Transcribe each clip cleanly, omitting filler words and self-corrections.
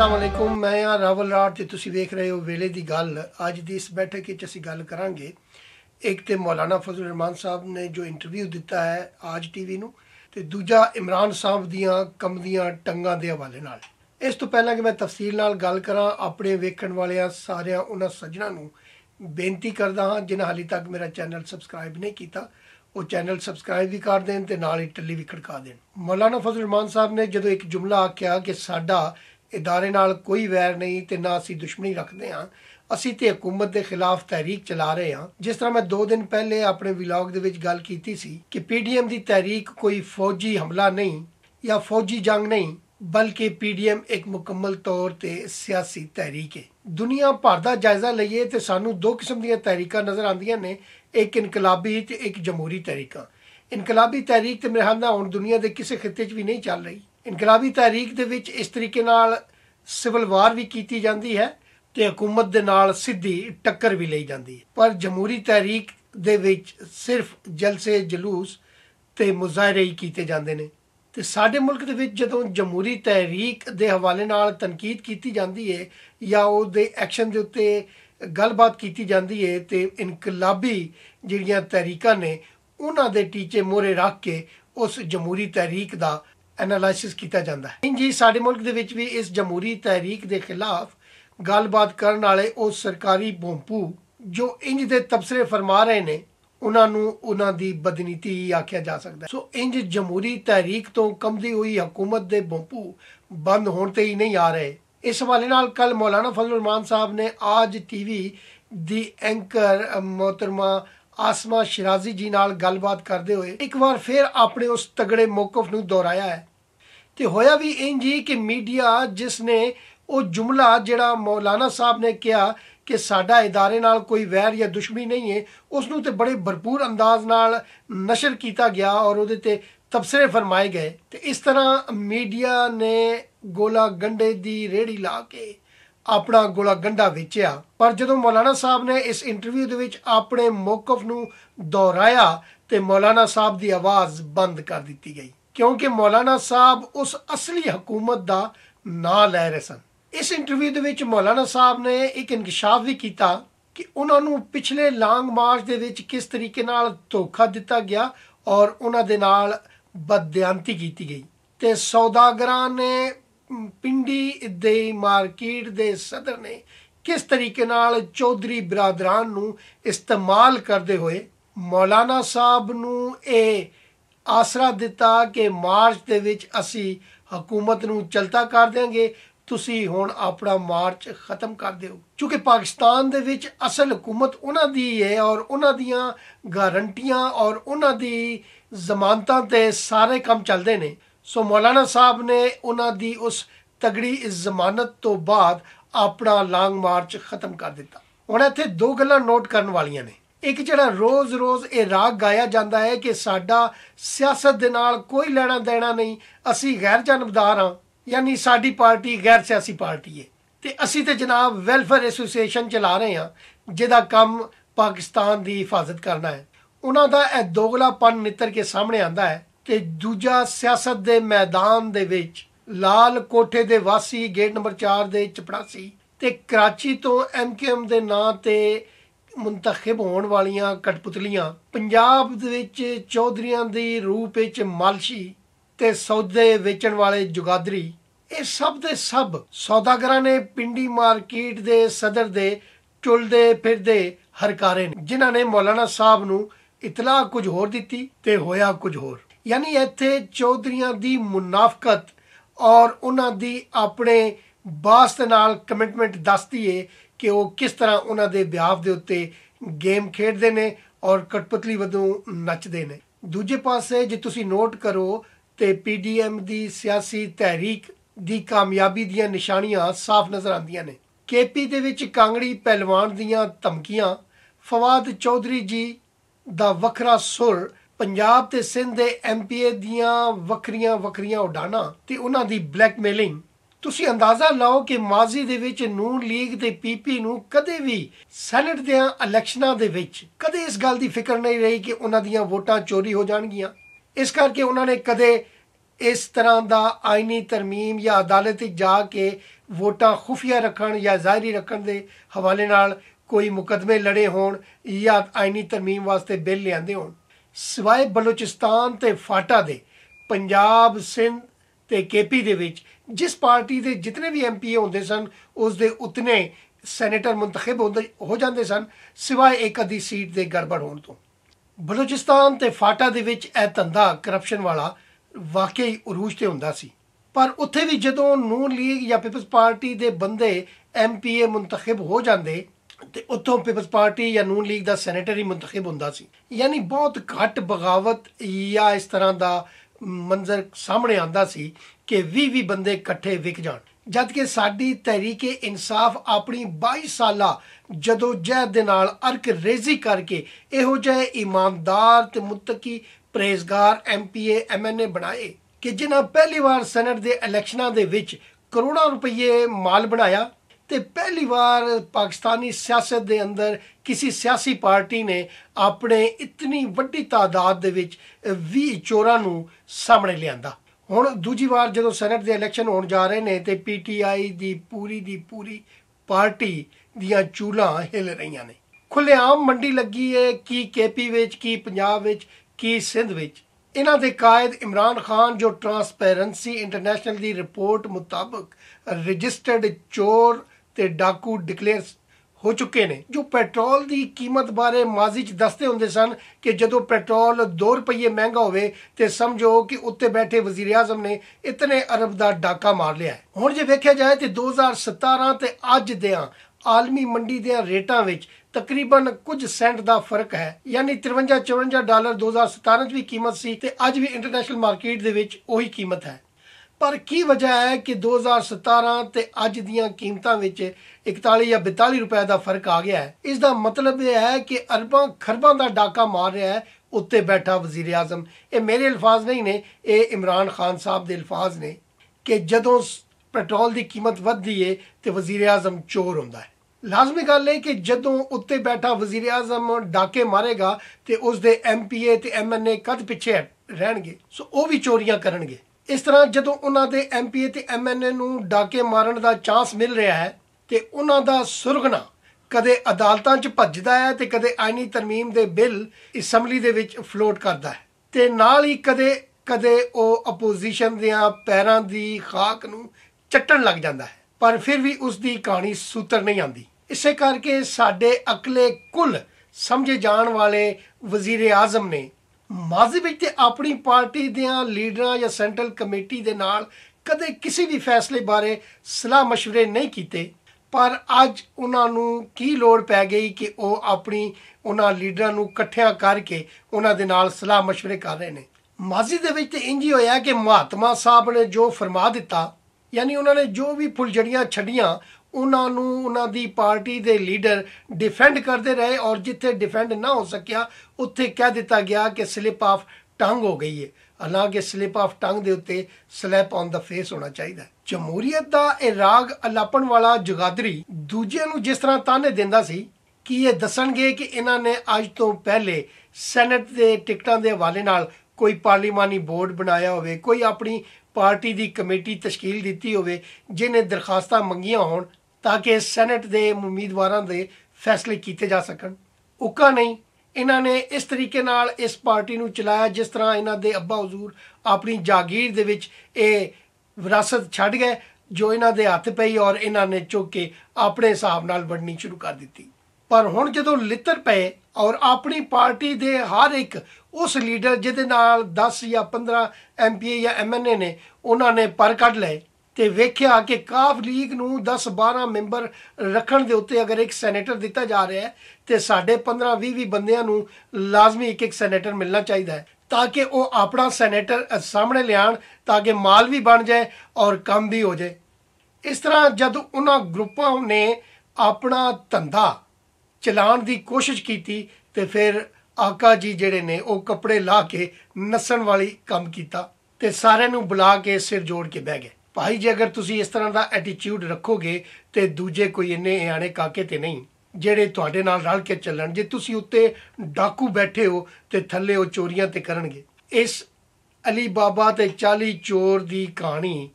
अस्सलामुअलैकुम, मैं हाँ रावल राठ ते तुसी वेख रहे हो वेले दी गल। अज दी इस बैठक विच असीं गल करांगे एक ते मौलाना फजल रहमान साहब ने जो इंटरव्यू दिता है आज टीवी नूं, ते दूजा इमरान साहब दियां कंबदियां टंगां दे हवाले नाल। इस तो पहलां कि मैं तफसील नाल गल करां, अपने वेखण वालियां सारियां उन्हां सज्जणां नूं बेनती करदा हां जिन्हां हाली तक मेरा चैनल सबसक्राइब नहीं कीता वो चैनल सबसक्राइब भी कर देन ते नाल ही टल्ली भी खड़का देन। मौलाना फजल रहमान साहब ने जदों एक जुमला आख्या कि साडा इदारे नाल कोई वैर नहीं ते ना असीं दुश्मनी रखते हाँ, असीं ते हुकूमत के खिलाफ तहरीक चला रहे हाँ। जिस तरह मैं 2 दिन पहले अपने व्लॉग दे विच गल कीती सी कि पीडीएम की तहरीक कोई फौजी हमला नहीं या फौजी जंग नहीं, बल्कि पीडीएम एक मुकम्मल तौर ते सियासी तहरीक है। दुनिया भर दा जायजा लईए ते सानू 2 किस्म दीयां तहरीकां नज़र आंदियां ने, एक इनकलाबी ते एक जमहूरी तहरीकां। इनकलाबी तहरीक ते मेरे ख्याल नाल हुण दुनिया के किसी खिते च भी नहीं चल रही। इनकलाबी तहरीक दे विच इस तरीके नाल सिविल वार भी की जाती है ते हुकूमत दे नाल सीधी टक्कर भी ली जाती है। पर जमहूरी तहरीक दे विच सिर्फ जलसे जलूस ते मुजाहरे ही कीते जाते हैं। ते साडे मुल्क दे विच जदों जमहूरी तहरीक दे हवाले नाल तनकीद की जाती है या उहदे एक्शन दे उत्ते गलबात की जाती है ते इनकलाबी जिहड़ियां तहरीकां ने उन्हां दे टीचे मोहरे रख के उस जमहूरी तहरीक दा एनालिसिस किया जाता है। जी साडे मुल्क दे विच भी इस जमहूरी तहरीक के खिलाफ गलबात करने वाले उस सरकारी भोंपू जो इंज दे तबसरे फरमा रहे ने उन्हां दी बदनीति ही आख्या जा सकता है। सो इंज जमहूरी तहरीक तो कंबदी हुई हुकूमत के भोंपू बंद होने ते ही नहीं आ रहे। इस हवाले नाल कल मौलाना फजल रहमान साहब ने आज टीवी दी एंकर मोहतरमा आसमा शिराजी जी नाल गलबात करते हुए एक बार फिर अपने उस तगड़े मौकफ नूं दोहराया है। तो होया भी इंज ही कि मीडिया जिसने वो जुमला जिहड़ा मौलाना साहब ने कहा कि साडा इदारे नाल कोई वैर या दुश्मनी नहीं है, उसनूं ते बड़े भरपूर अंदाज नाल नशर किया गया और उहदे ते तबसरे फरमाए गए। तो इस तरह मीडिया ने गोला गंढे दी रेहड़ी ला के अपना गोला गंढा वेचिया। पर जदों मौलाना साहब ने इस इंटरव्यू दे विच अपने मौकफ नूं दोहराया तो मौलाना साहब की आवाज़ बंद कर दी गई, क्योंकि मौलाना साहब उस असली हुकूमत का नाम लै रहे सन। इस इंटरव्यू दे विच मौलाना साहब ने एक इंकशाफ भी किया कि उन्होंने पिछले लॉन्ग मार्च दे विच किस तरीके नाल धोखा दिता गया और उन्हां दे नाल बददियानती की गई। ते सौदागरां ने पिंडी दे मार्केट दे सदर ने किस तरीके नाल चौधरी बिरादरान नूं इस्तेमाल करते हुए मौलाना साहब नूं ये आसरा दिता कि मार्च दे विच असी हुकूमत नूं चलता कर देंगे, तुसी हुण अपना मार्च खत्म कर दिओ। चूँकि पाकिस्तान दे विच असल हुकूमत उन्हां दी है और उन्हां दियां गारंटियां और उन्हां दी जमानतां ते सारे काम चलते हैं। सो मौलाना साहब ने उन्हां दी उस तगड़ी जमानत तो बाद अपना लॉन्ग मार्च खत्म कर दिता। हुण इत्थे 2 गल्लां नोट करन वालियां ने। एक जिहड़ा रोज़ रोज़ ये राग गाया जाता है कि साडा सियासत दे नाल कोई लेना देना नहीं, असी गैर जानबदार हाँ, यानी साडी पार्टी गैर सियासी पार्टी है ते असी ते जनाब वैलफेयर एसोसीएशन चला रहे हैं जिहदा काम पाकिस्तान की हिफाजत करना है। उन्हां दा यह दोगलापन नितर के सामने आंदा है। ते दूजा सियासत दे मैदान दे विच लाल कोठे दे वासी गेट नंबर 4 दे चपड़ासी ते कराची तो MKM दे नां ते मुंतखब होने वालियां कठपुतलियां, पंजाब दे विच चौधरियां दी रूप विच मालशी ते सौदे वेचण वाले जुगादरी, ये सब दे सब सौदागरां ने पिंडी मार्केट दे सदर दे टुलदे फिरदे हरकारे ने, जिन्हां ने मौलाना साहब नूं इतला कुछ होर दिती ते होया कुछ होर। यानी इत्थे चौधरियां दी मुनाफकत और उन्हां दी अपने बास दे नाल कमिटमेंट दसदी है कि वो किस तरह उन्हां दे बिहाफ दे उत्ते गेम खेडदे ने और कठपुतली वधों नचदे ने। दूजे पासे जे तुसीं नोट करो तो PDM दी सियासी तहरीक दी कामयाबी दियां निशानियां साफ नज़र आंदियां ने। KP दे विच कांगड़ी पहलवान दियां धमकियां, फवाद चौधरी जी दा वखरा सुर, पंजाब ते सिंध दे MPA दियां वखरियां वखरियां उडाना ते उन्हां दी ब्लैकमेलिंग। तुसीं अंदाज़ा लाओ कि माजी दे विच नून लीग ते PP नूं कदे भी सैनेट दियां इलैक्शनां दे विच कदे इस गल दी फिक्र नहीं रही कि उन्हां दियां वोटां चोरी हो जाणगियां। इस करके उन्होंने कदे इस तरह का आईनी तरमीम या अदालत जाके वोटां खुफिया रखण या ज़ाहरी रखण के हवाले नाल कोई मुकदमे लड़े होण या आईनी तरमीम वास्ते बिल लिआंदे होण। सिवाय बलोचिस्तान ते फाटा दे पंजाब सिंध ते केपी दे विच जिस पार्टी के जितने भी MP होंदे सन उसके उतने सैनेटर मुंतखब हो जाते सन, सिवाय एक अद्धी सीट के गड़बड़ होने तो। बलोचिस्तान ते फाटा दे विच यह धंधा करप्शन वाला वाकई उरूज ते हुंदा सी, पर उत्थे भी जदों नून लीग या पीपल्स पार्टी के बंदे MPA मुंतखब हो जाते ते उत्थों पीपल्स पार्टी या नून लीग का सैनेटर ही मुंतखब हुंदा सी। यानी बहुत घट बगावत या इस तरह का मंजर सामने आंदा सी कि 20 बंदे इकट्ठे विक जाण, जबकि साडी तहरीके इंसाफ अपनी 22 साला जदोजहद दे नाल अर्क रेजी करके इहो जिहे ईमानदार ते मुत्तकी परहेजगार MPA MNA बनाए कि जिन्हां पहली बार सैनेट दे इलैक्शनां दे विच करोड़ां रुपये माल बनाया ते पहली बार पाकिस्तानी सियासत दे अंदर किसी सियासी पार्टी ने अपने इतनी वड्डी तादाद दे विच 20 चोरां नूं सामने लिआंदा। हुण दूजी बार जदों सैनेट दे इलैक्शन होण जा रहे ने ते PTI दी पूरी पार्टी दियां चूलां हिल रहीआं ने। खुलेआम मंडी लगी है की KP विच, की पंजाब विच, की सिंध विच। इन्हां दे कायद इमरान खान जो ट्रांसपेरेंसी इंटरनेशनल की रिपोर्ट मुताबिक रजिस्टर्ड चोर ते डाकू डिकलेयर हो चुके ने, जो पेट्रोल की कीमत बारे माजी च दसते होंदे सन कि जदों पेट्रोल 2 रुपये महंगा होवे ते समझो कि उत्ते बैठे वजीर आजम ने इतने अरब का डाका मार लिया है। हुण जे वेख्या जाए तो 2017 ते अज दियां आलमी मंडी दियां रेटां विच तकरीबन कुछ सेंट का फर्क है, यानी $53-54 2017 भी कीमत सी ते अज भी इंटरनेशनल मार्केट दे विच ओही कीमत है। पर की वजह है कि 2017 ते अज दियां कीमतां विच 41 या 42 रुपए का फर्क आ गया है। इसका मतलब यह है कि अरबां खरबां का डाका मार रहा है उत्ते बैठा वजीर आजम। ये मेरे अल्फाज नहीं ने, ये इमरान खान साहब के अल्फाज ने कि जदों पेट्रोल की कीमत वधदी है तो वजीर आजम चोर होंदा है। लाजमी गल है कि जदों उत्ते बैठा वजीर आजम डाके मारेगा तो उसके MPA ते MNA कद पिछे रहणगे, सो वो भी चोरियां करनगे। इस तरह जदों उन्हां दे MPA ते MNA नूं डाके मारन का चांस मिल रहा है तो उन्हां दा सुरगना कदे अदालतां च भजदा है ते कदे आईनी तरमीम दे बिल असैंबली दे विच फ्लोट करदा है ते नाल ही कदे कदे ਉਹ अपोजिशन दियां पैरां दी खाक नूं चट्टण लग जांदा है, पर फिर भी उसकी कहानी सूत्र नहीं आती। इसे करके साडे अकले कुल समझे जाण वाले वजीर आजम ने माजी विच ते अपनी पार्टी दियां लीडरां या सेंट्रल कमेटी दे नाल कदे किसी भी फैसले बारे सलाह मशवरे नहीं कीते, पर अज उन्हां नूं की लोड़ पै गई कि वह अपनी उन्हां लीडरां नूं इकट्ठियां करके उन्हां दे नाल सलाह मशवरे कर रहे हैं। माजी दे विच ते इंज ही होया कि महात्मा साहब ने जो फरमा दिता, यानी उन्होंने जो भी फुलझड़ियां छड़ियां उन्होंने उन्होंने पार्टी के लीडर डिफेंड करते रहे और जिथे डिफेंड ना हो सकिया उत्थे कह दिता गया कि स्लिप ऑफ टंग हो गई है। हालांकि स्लिप ऑफ टंग के उत्ते स्लैप ऑन द फेस होना चाहिए। जमहूरीयत का यह राग अलापण वाला जगादरी दूजिਆਂ ਨੂੰ जिस तरह ताने देंदा सी कि ये दसणगे कि इन्हां ने अज तो पहले सैनेट के टिकटां के हवाले नाल कोई पार्लीमानी बोर्ड बनाया होवे, कोई अपनी पार्टी की कमेटी तश्कील दी होवे जिन्हें दरखास्तां मंगियां होण ताकि सैनेट के उम्मीदवारों के फैसले किए जा सकन। उका नहीं, इन्होंने इस तरीके नाल इस पार्टी नूं चलाया जिस तरह इन्हां दे अब्बा हजूर अपनी जागीर दे विच विरासत छड्ड गए जो इन्हां दे हत्थ पई और इन्हां ने चुक के अपने हिसाब नाल वंडनी शुरू कर दी। पर हुण जदों लित्तर पे और अपनी पार्टी के हर एक उस लीडर जिहदे नाल 10 या 15 MPA या MNA ने उन्होंने पर कढ लए ते वेख्या कि काफ लीग नूं 10-12 मैंबर रखण दे उत्ते अगर एक सैनेटर दिता जा रहा है तो साढ़े 15-20 बंदियां नूं लाजमी एक सैनेटर मिलना चाहिए है ताकि वो अपना सैनेटर सामने लियाण ताकि माल भी बन जाए और काम भी हो जाए। इस तरह जब उन्हां ग्रुपां ने अपना धंधा चलाण की कोशिश की तो फिर आका जी जिहड़े ने वो कपड़े ला के नस्सण वाली काम किया ते सारिਆਂ ਨੂੰ बुला के सिर जोड़ के बह गए। भाई जे अगर तुसी इस तरह का एटीट्यूड रखोगे तो दूजे कोई इन्ने आने काके ते नहीं ਜਿਹੜੇ ਤੁਹਾਡੇ ਨਾਲ रल के ਚੱਲਣ। जे तुसी उत्ते डाकू बैठे हो तो थल्ले वो चोरियां ते करनगे। इस ਅਲੀ ਬਾਬਾ ਤੇ 40 ਚੋਰ ਦੀ ਕਹਾਣੀ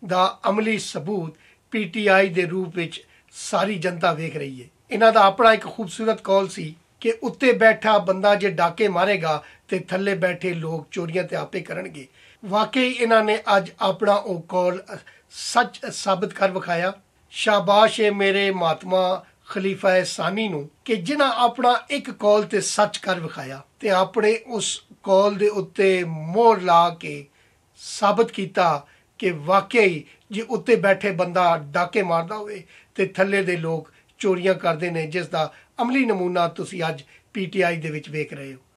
ਦਾ ਅਮਲੀ ਸਬੂਤ ਪੀਟੀਆਈ ਦੇ ਰੂਪ ਵਿੱਚ ਸਾਰੀ ਜਨਤਾ ਵੇਖ ਰਹੀ ਹੈ। ਇਹਨਾਂ ਦਾ ਆਪਣਾ ਇੱਕ ਖੂਬਸੂਰਤ ਕੌਲ ਸੀ ਕਿ ਉੱਤੇ ਬੈਠਾ ਬੰਦਾ ਜੇ ਡਾਕੇ ਮਾਰੇਗਾ ਤੇ ਥੱਲੇ ਬੈਠੇ ਲੋਕ ਚੋਰੀਆਂ ਤੇ ਆਪੇ ਕਰਨਗੇ। ਵਾਕਈ ਇਹਨਾਂ ਨੇ ਅੱਜ ਆਪਣਾ ਉਹ ਕੌਲ ਸੱਚ ਸਾਬਤ ਕਰ ਵਿਖਾਇਆ। ਸ਼ਾਬਾਸ਼ ਏ ਮੇਰੇ ਮਹਾਤਮਾ ਖਲੀਫਾ ਸਾਨੀ ਨੂੰ ਕਿ ਜਿਨ੍ਹਾਂ ਆਪਣਾ ਇੱਕ ਕੌਲ ਤੇ ਸੱਚ ਕਰ ਵਿਖਾਇਆ ਤੇ ਆਪਣੇ ਉਸ ਕੌਲ ਦੇ ਉੱਤੇ ਮੋਹਰ ਲਾ ਕੇ ਸਾਬਤ ਕੀਤਾ ਕਿ ਵਾਕਈ ਜੇ ਉੱਤੇ ਬੈਠੇ ਬੰਦਾ ਡਾਕੇ ਮਾਰਦਾ ਹੋਵੇ ਤੇ ਥੱਲੇ ਦੇ ਲੋਕ ਚੋਰੀਆਂ ਕਰਦੇ ਨੇ, ਜਿਸ ਦਾ ਅਮਲੀ ਨਮੂਨਾ ਤੁਸੀਂ ਅੱਜ ਪੀਟੀਆਈ ਦੇ ਵਿੱਚ ਵੇਖ ਰਹੇ ਹੋ।